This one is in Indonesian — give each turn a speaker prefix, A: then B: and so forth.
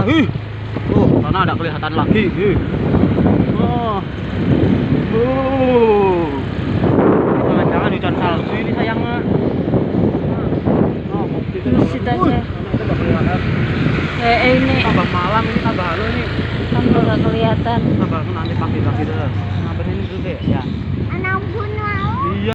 A: Sana ada kelihatan lagi. Jangan-jangan hujan salju ini sayangnya. Bukti
B: Terus kita aja. Ini
A: tambah malam ini tambah halo nih.
B: kan nggak kelihatan.
A: Tambah nanti pagi-pagi deh. Ngapain ini dulu deh ya.
C: Anak pun